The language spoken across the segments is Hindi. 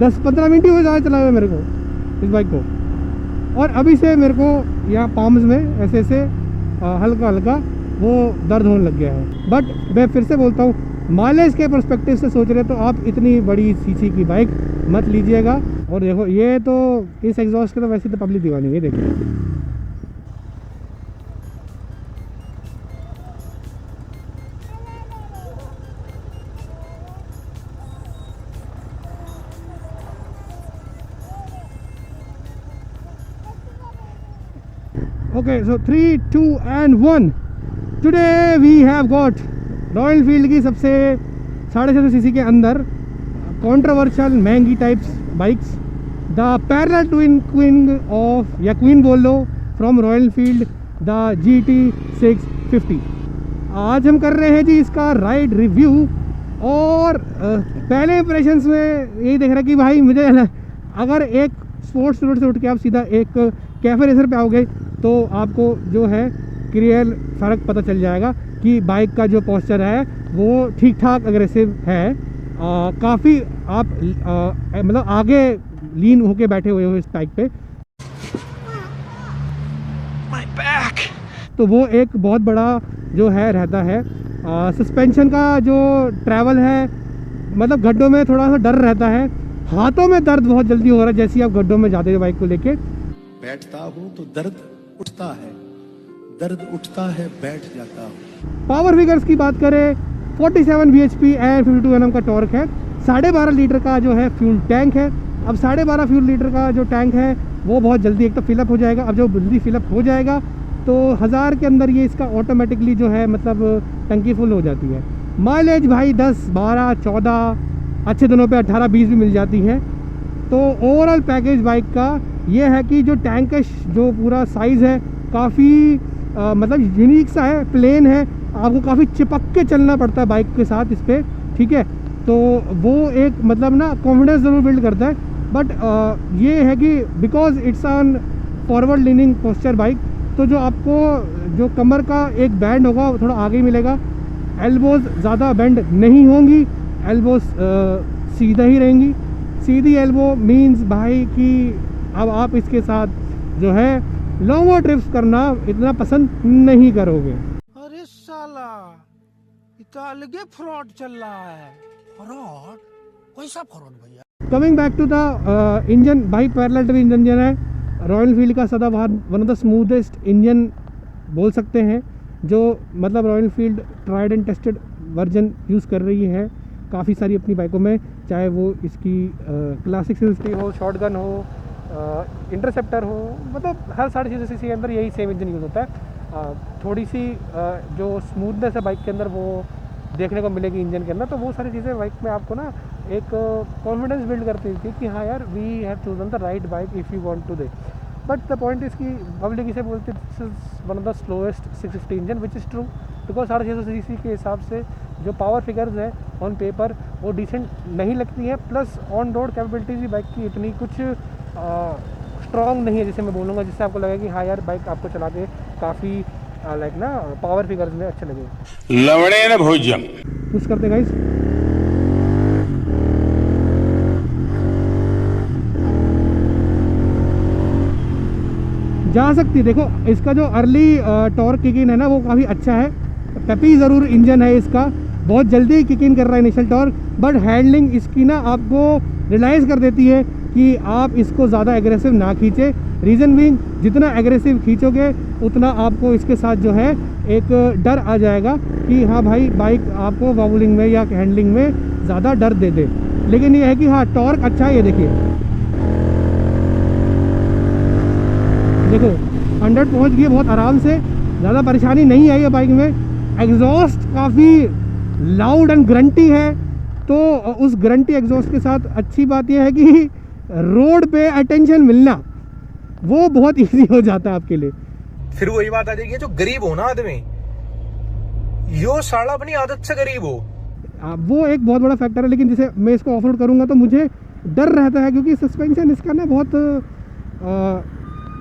10-15 मिनट ही हो ज़्यादा चलाया हुआ मेरे को इस बाइक को। और अभी से मेरे को यहाँ पाम्स में ऐसे ऐसे हल्का हल्का वो दर्द होने लग गया है। बट मैं फिर से बोलता हूँ, माइलेज के पर्सपेक्टिव से सोच रहे तो आप इतनी बड़ी सीसी की बाइक मत लीजिएगा। और देखो ये तो इस एग्जॉस्ट के तो वैसे तो पब्लिक दीवानी है, देखिए। Okay, so 3, 2 and 1. Today we have got Royal Enfield की सबसे 650 सीसी के अंदर कंट्रोवर्शियल महंगी types bikes, the parallel twin queen of या क्वीन बोल लो from Royal Enfield, the GT650। आज हम कर रहे हैं जी इसका राइड रिव्यू। और पहले इंप्रेशंस में यही देख रहा है कि भाई मुझे अगर एक स्पोर्ट्स रोड से उठ के आप सीधा एक कैफे रेसर पे आओगे तो आपको जो है क्लियर फ़र्क पता चल जाएगा कि बाइक का जो पोस्चर है वो ठीक ठाक अग्रेसिव है। काफ़ी आप मतलब आगे लीन होके बैठे हुए हो इस बाइक पे। My back! तो वो एक बहुत बड़ा जो है रहता है। सस्पेंशन का जो ट्रैवल है, मतलब गड्ढों में थोड़ा सा डर रहता है, हाथों में दर्द बहुत जल्दी हो रहा है जैसे आप गड्ढों में जाते हो बाइक को लेके। बैठता हूँ तो दर्द उठता है, दर्द उठता है बैठ जाता हूँ। पावर फिगर्स की बात करें, 47 bhp एंड 52 Nm का टॉर्क है। 12.5 लीटर का जो है फ्यूल टैंक है। अब 12.5 फ्यूल लीटर का जो टैंक है वो बहुत जल्दी एक तो फिलअप हो जाएगा। अब जब जल्दी फिलअप हो जाएगा तो 1000 के अंदर ये इसका ऑटोमेटिकली जो है मतलब टंकी फुल हो जाती है। माइलेज भाई 10, 12, 14, अच्छे दिनों पे 18-20 भी मिल जाती है। तो ओवरऑल पैकेज बाइक का ये है कि जो टैंक का जो पूरा साइज़ है काफ़ी मतलब यूनिक सा है, प्लेन है, आपको काफ़ी चिपक के चलना पड़ता है बाइक के साथ इस पर, ठीक है। तो वो एक मतलब ना कॉन्फिडेंस ज़रूर बिल्ड करता है। बट ये है कि because it's on forward leaning posture bike, तो जो आपको जो कमर का एक बैंड होगा वो थोड़ा आगे मिलेगा, एल्बोज ज़्यादा बेंड नहीं होंगी, एल्बोज सीधा ही रहेंगी। सीधी एल्बो मींस भाई कि अब आप इसके साथ जो है लॉन्ग ट्रिप्स करना इतना पसंद नहीं करोगे। अरे साला इतना अलगे फ्रॉड चल रहा है। फ्रॉड? कैसा फ्रॉड भैया? Coming back to the engine, भाई पैरेलल ट्विन इंजन है। रॉयल एनफील्ड का सदाबहार one of the smoothest engine बोल सकते हैं, जो मतलब Royal Enfield tried and tested version use कर रही है काफ़ी सारी अपनी बाइकों में, चाहे वो इसकी क्लासिक 650 हो, शॉटगन हो, इंटरसेप्टर हो, मतलब हर 650 सीसी के अंदर यही सेम इंजन यूज़ होता है। थोड़ी सी जो स्मूथनेस है बाइक के अंदर वो देखने को मिलेगी इंजन के अंदर। तो वो सारी चीज़ें बाइक में आपको ना एक कॉन्फिडेंस बिल्ड करती थी कि हाँ यार we have chosen the right bike if you want to they. But the point is कि पब्लिक इसे बोलते this is one of the slowest 650 engine, which is true, because 650 CC के हिसाब से जो पावर फिगर्स है ऑन पेपर वो डिसेंट नहीं लगती है। प्लस ऑन रोड कैपेबिलिटीज भी बाइक की इतनी कुछ स्ट्रॉन्ग नहीं है जिसे मैं बोलूँगा जिससे आपको लगे कि हाँ यार बाइक आपको चला के काफ़ी लाइक ना पावर फिगर्स में अच्छे लगे। लवड़े न भोजन पुश करते गाइस। जा सकती, देखो इसका जो अर्ली टॉर्क किक इन है ना वो काफ़ी अच्छा है। पेपी ज़रूर इंजन है इसका, बहुत जल्दी किक इन कर रहा है इनिशियल टॉर्क, बट हैंडलिंग इसकी ना आपको रियलाइज़ कर देती है कि आप इसको ज़्यादा एग्रेसिव ना खींचे। रीज़न बीइंग जितना एग्रेसिव खींचोगे उतना आपको इसके साथ जो है एक डर आ जाएगा कि हाँ भाई बाइक आपको वॉबलिंग में या हैंडलिंग में ज़्यादा डर दे दे। लेकिन ये है कि हाँ टॉर्क अच्छा है, ये देखिए, देखो 100 पहुँच गई बहुत आराम से, ज़्यादा परेशानी नहीं आई है बाइक में। एग्जॉस्ट काफ़ी लाउड एंड ग्रंटी है, तो उस ग्रंटी एग्जॉस्ट के साथ अच्छी बात यह है कि रोड पे अटेंशन मिलना वो बहुत इजी हो जाता है आपके लिए। फिर वही बात आ जाएगी, जो गरीब हो ना आदमी, यो साला अपनी आदत से गरीब हो, वो एक बहुत बड़ा फैक्टर है। लेकिन जैसे मैं इसको ऑफ रोड करूँगा तो मुझे डर रहता है क्योंकि सस्पेंशन इसका ना बहुत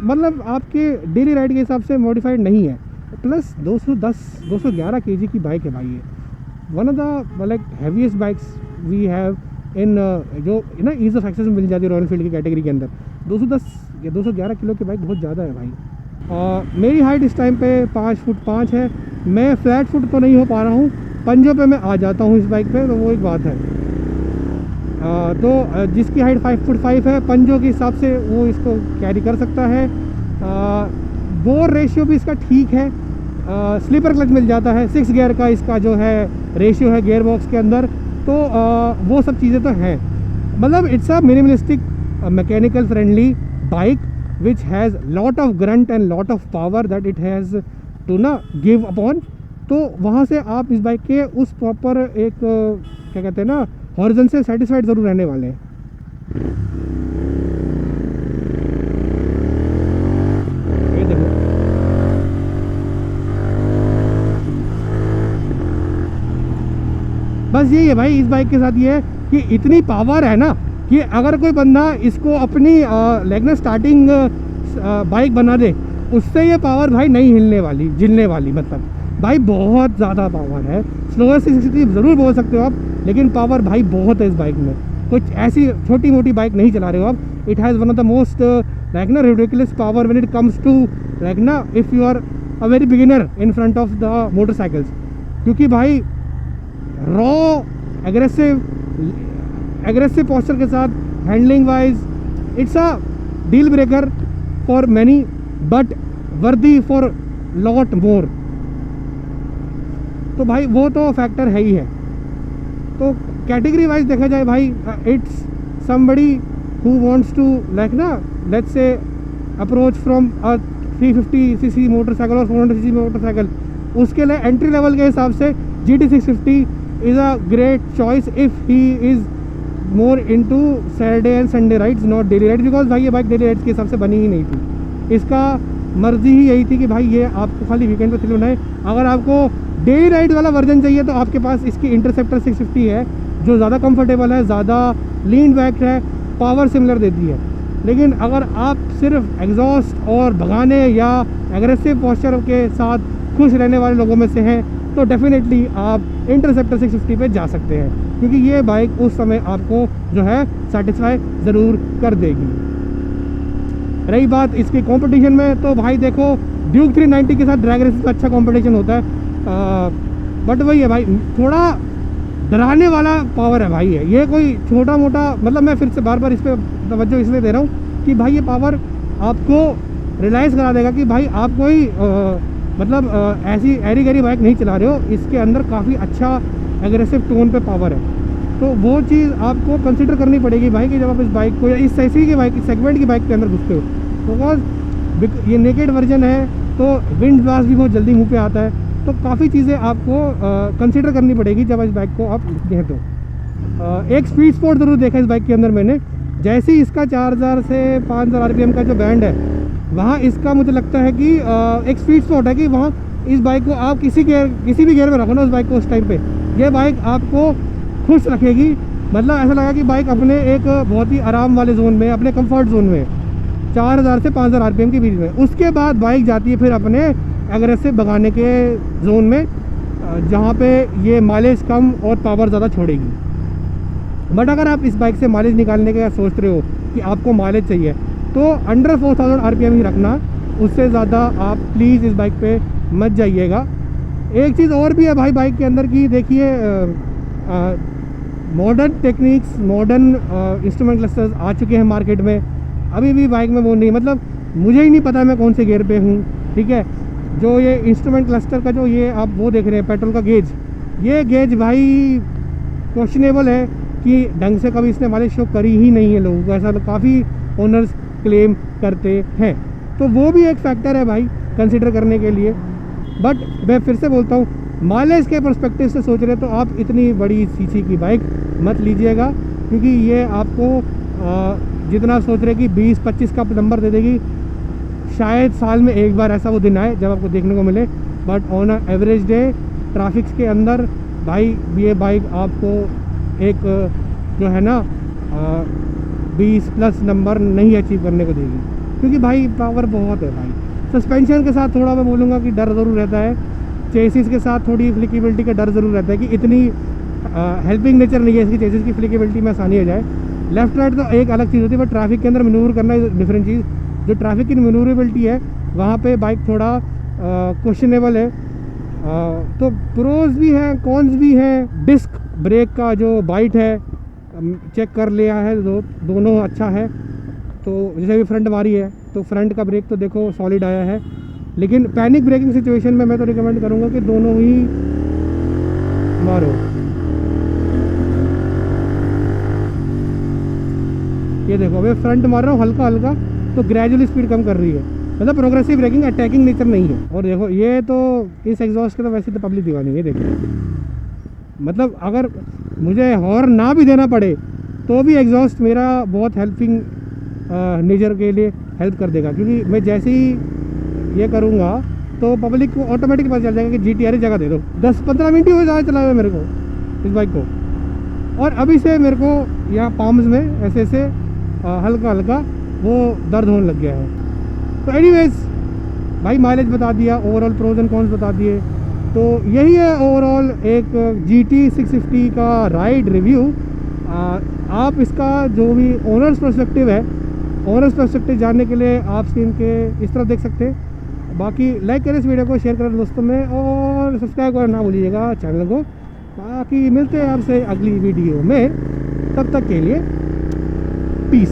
मतलब आपके डेली राइड के हिसाब से मॉडिफाइड नहीं है। प्लस 211 kg की बाइक है भाई, ये one of the like heaviest bikes we have in जो ना ईज ऑफ एक्सेस में मिल जाती है रॉयल एनफील्ड की कैटेगरी के अंदर। 210 या 211 किलो की बाइक बहुत ज़्यादा है भाई। मेरी हाइट इस टाइम पे 5 फुट 5 है। मैं फ्लैट फुट तो नहीं हो पा रहा हूँ, पंजों पे मैं आ जाता हूँ इस बाइक पे, तो वो एक बात है। तो जिसकी हाइट 5 फुट 5 है, पंजों के हिसाब से वो इसको कैरी कर सकता है। बोर रेशियो भी इसका ठीक है। स्लीपर क्लच मिल जाता है, 6 गियर का इसका जो है रेशियो है गियर बॉक्स के अंदर। तो वो सब चीज़ें तो हैं, मतलब it's a minimalistic mechanical friendly bike which has lot of grunt and lot of power that it has to ना गिव अपॉन। तो वहाँ से आप इस बाइक के उस प्रॉपर एक क्या कहते हैं ना हॉरिजन से सेटिस्फाइड ज़रूर रहने वाले हैं। ये देखो, बस यही है भाई इस बाइक के साथ, ये है कि इतनी पावर है ना कि अगर कोई बंदा इसको अपनी लेगना स्टार्टिंग बाइक बना दे, उससे ये पावर भाई नहीं झिलने वाली मतलब भाई बहुत ज़्यादा पावर है। स्लोअर 660 ज़रूर बोल सकते हो आप, लेकिन पावर भाई बहुत है इस बाइक में। कुछ ऐसी छोटी मोटी बाइक नहीं चला रहे हो आप। It has one of the most ridiculous power when it comes to if you are a very beginner in front of the motorcycles, क्योंकि भाई रॉ एग्रेसिव पोस्चर के साथ handling wise it's a deal breaker for many but worthy for lot more. तो भाई वो तो फैक्टर है ही है। तो कैटेगरी वाइज देखा जाए भाई, it's somebody who wants to let's say approach from a 350 CC motorcycle और 400 सीसी मोटरसाइकिल, उसके लिए एंट्री लेवल के हिसाब से GT650 is a great choice if he is more into Saturday and Sunday rides, not daily rides, because भाई ये बाइक डेली राइड्स के हिसाब से बनी ही नहीं थी। इसका मर्जी ही यही थी कि भाई ये आपको खाली वीकेंड पे थ्रिल बनाए। अगर आपको डेली राइड वाला वर्जन चाहिए तो आपके पास इसकी इंटरसेप्टर 650 है, जो ज़्यादा कंफर्टेबल है, ज़्यादा लीन बैक है, पावर सिमिलर देती है। लेकिन अगर आप सिर्फ एग्जॉस्ट और भगाने या एग्रेसिव पोस्चर के साथ खुश रहने वाले लोगों में से हैं, तो डेफिनेटली आप इंटरसेप्टर 650 पे जा सकते हैं, क्योंकि ये बाइक उस समय आपको जो है सेटिस्फाई ज़रूर कर देगी। रही बात इसकी कंपटीशन में, तो भाई देखो ड्यूक 390 के साथ ड्रैग रेस का अच्छा कंपटीशन होता है, बट वही है भाई थोड़ा डराने वाला पावर है भाई ये कोई छोटा मोटा, मतलब मैं फिर से बार बार इस पर तवज्जो इसलिए दे रहा हूँ कि भाई ये पावर आपको रियलाइज़ करा देगा कि भाई आप कोई ऐसी एरी गैरी बाइक नहीं चला रहे हो। इसके अंदर काफ़ी अच्छा एग्रेसिव टोन पे पावर है। तो वो चीज़ आपको कंसिडर करनी पड़ेगी भाई कि जब आप इस बाइक को या इस ऐसी की बाइक सेगमेंट की बाइक के अंदर घुसते हो, बिकॉज ये नेकेड वर्जन है तो विंड ब्लास्ट भी बहुत जल्दी मुंह पे आता है। तो काफ़ी चीज़ें आपको कंसिडर करनी पड़ेगी जब इस बाइक को आप लेते हैं। तो एक स्पीड स्पोर्ट ज़रूर देखा इस बाइक के अंदर मैंने, जैसे ही इसका 4000 से 5000 RPM का जो बैंड है, वहाँ इसका मुझे लगता है कि एक स्पीड स्पॉट है कि वहाँ इस बाइक को आप किसी भी गियर में रखो ना उस बाइक को, उस टाइम पे ये बाइक आपको खुश रखेगी। मतलब ऐसा लगा कि बाइक अपने एक बहुत ही आराम वाले जोन में, अपने कंफर्ट जोन में 4000 से 5000 RPM के बीच में। उसके बाद बाइक जाती है फिर अपने एग्रेसिव भगाने के जोन में, जहाँ पे ये माइलेज कम और पावर ज़्यादा छोड़ेगी। बट अगर आप इस बाइक से माइलेज निकालने का सोच रहे हो कि आपको माइलेज चाहिए, तो अंडर 4000 RPM ही रखना, उससे ज़्यादा आप प्लीज़ इस बाइक पे मत जाइएगा। एक चीज़ और भी है भाई बाइक के अंदर की, देखिए modern techniques, modern instrument clusters आ चुके हैं मार्केट में। अभी भी बाइक में वो नहीं, मतलब मुझे ही नहीं पता मैं कौन से गियर पे हूँ, ठीक है। जो ये इंस्ट्रूमेंट क्लस्टर का जो ये आप वो देख रहे हैं पेट्रोल का गेज, ये गेज भाई क्वेश्चनेबल है कि ढंग से कभी इसने माइलेज शो करी ही नहीं है लोगों को, ऐसा काफ़ी ओनर्स क्लेम करते हैं। तो वो भी एक फैक्टर है भाई कंसिडर करने के लिए। बट मैं फिर से बोलता हूँ, माइलेज के पर्सपेक्टिव से सोच रहे तो आप इतनी बड़ी सीसी की बाइक मत लीजिएगा, क्योंकि ये आपको जितना सोच रहे कि 20-25 का नंबर दे देगी, शायद साल में एक बार ऐसा वो दिन आए जब आपको देखने को मिले। But on average day traffics के अंदर भाई ये बाइक आपको एक जो है ना 20+ नंबर नहीं अचीव करने को देगी, क्योंकि भाई पावर बहुत है भाई। सस्पेंशन के साथ थोड़ा मैं बोलूँगा कि डर ज़रूर रहता है, चेसिस के साथ थोड़ी फ्लिकेबिलिटी का डर ज़रूर रहता है कि इतनी हेल्पिंग नेचर नहीं है इसकी चेसिस की, फ्लिकेबिलिटी में आसानी हो जाए। लेफ्ट राइट तो एक अलग चीज़ होती है, बट ट्रैफिक के अंदर मैनूवर करना डिफरेंट चीज़। जो ट्रैफिक की मैनूवरेबिलिटी है वहाँ पे बाइक थोड़ा क्वेश्चनेबल है। तो प्रोज भी हैं, कॉन्स भी हैं। डिस्क ब्रेक का जो बाइट है चेक कर लिया है, दोनों अच्छा है। तो जैसे भी फ्रंट मारी है तो फ्रंट का ब्रेक तो देखो सॉलिड आया है, लेकिन पैनिक ब्रेकिंग सिचुएशन में मैं तो रिकमेंड करूँगा कि दोनों ही मारो। ये देखो अभी फ्रंट मार रहा हूँ हल्का हल्का, तो ग्रेजुअली स्पीड कम कर रही है, मतलब प्रोग्रेसिव ब्रेकिंग, अटैकिंग नेचर नहीं है। और देखो ये तो इस एग्जॉस्ट के तो वैसे तो पब्लिक दीवानी है, देखो मतलब अगर मुझे हॉर्न ना भी देना पड़े तो भी एग्जॉस्ट मेरा बहुत हेल्पिंग नेचर के लिए हेल्प कर देगा, क्योंकि मैं जैसे ही ये करूँगा तो पब्लिक को ऑटोमेटिक पता चल जाएगा कि GTR जगह दे दो। 10-15 मिनट ही हो ज़्यादा चलाया मेरे को इस बाइक को, और अभी से मेरे को यहाँ पाम्स में ऐसे ऐसे हल्का हल्का वो दर्द होने लग गया है। तो एनीवेज भाई माइलेज बता दिया, ओवरऑल प्रोज एंड कॉन्स बता दिए। तो यही है ओवरऑल एक GT 650 का राइड रिव्यू। आप इसका जो भी ओनर्स पर्सपेक्टिव है, ओनर्स पर्सपेक्टिव जानने के लिए आप स्क्रीन के इस तरफ देख सकते हैं। बाकी लाइक करें इस वीडियो को, शेयर करें दोस्तों में, और सब्सक्राइब करना ना भूलिएगा चैनल को। बाकी मिलते हैं आपसे अगली वीडियो में, तब तक के लिए पीस।